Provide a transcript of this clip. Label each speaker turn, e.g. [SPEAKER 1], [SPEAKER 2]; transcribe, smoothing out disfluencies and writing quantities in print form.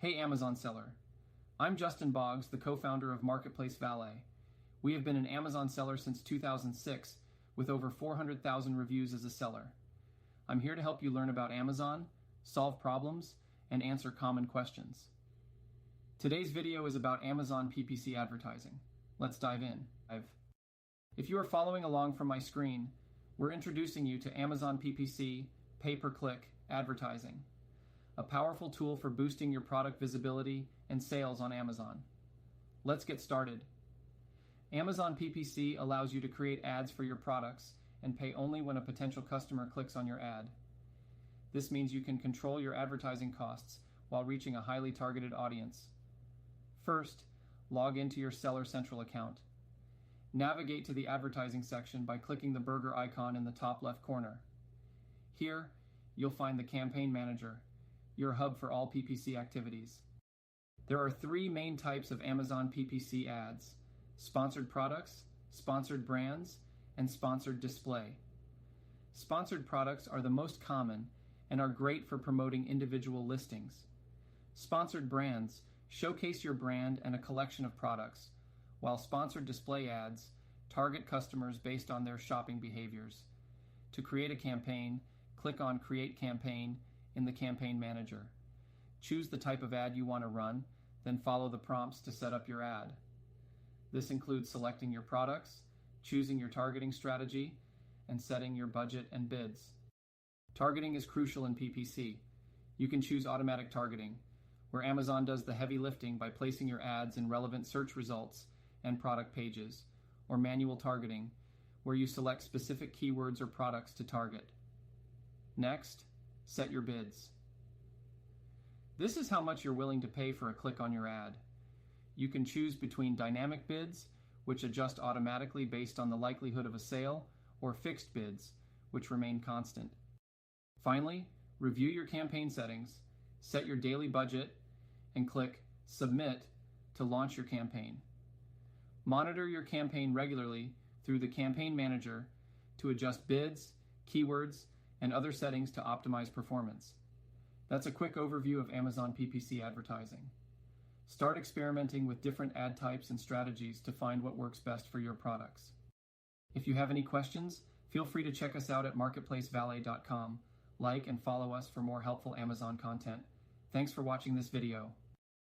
[SPEAKER 1] Hey Amazon seller. I'm Justin Boggs, the co-founder of Marketplace Valet. We have been an Amazon seller since 2006 with over 400,000 reviews as a seller. I'm here to help you learn about Amazon, solve problems, and answer common questions. Today's video is about Amazon PPC advertising. Let's dive in. If you are following along from my screen, we're introducing you to Amazon PPC pay-per-click advertising, a powerful tool for boosting your product visibility and sales on Amazon. Let's get started. Amazon PPC allows you to create ads for your products and pay only when a potential customer clicks on your ad. This means you can control your advertising costs while reaching a highly targeted audience. First, log into your Seller Central account. Navigate to the advertising section by clicking the burger icon in the top left corner. Here, you'll find the Campaign Manager, your hub for all PPC activities. There are three main types of Amazon PPC ads: sponsored products, sponsored brands, and sponsored display. Sponsored products are the most common and are great for promoting individual listings. Sponsored brands showcase your brand and a collection of products, while sponsored display ads target customers based on their shopping behaviors. To create a campaign, click on Create Campaign in the Campaign Manager. Choose the type of ad you want to run, then follow the prompts to set up your ad. This includes selecting your products, choosing your targeting strategy, and setting your budget and bids. Targeting is crucial in PPC. You can choose automatic targeting, where Amazon does the heavy lifting by placing your ads in relevant search results and product pages, or manual targeting, where you select specific keywords or products to target. Next, set your bids. This is how much you're willing to pay for a click on your ad. You can choose between dynamic bids, which adjust automatically based on the likelihood of a sale, or fixed bids, which remain constant. Finally, review your campaign settings, set your daily budget, and click Submit to launch your campaign. Monitor your campaign regularly through the Campaign Manager to adjust bids, keywords, and other settings to optimize performance. That's a quick overview of Amazon PPC advertising. Start experimenting with different ad types and strategies to find what works best for your products. If you have any questions, feel free to check us out at marketplacevalet.com. Like and follow us for more helpful Amazon content. Thanks for watching this video.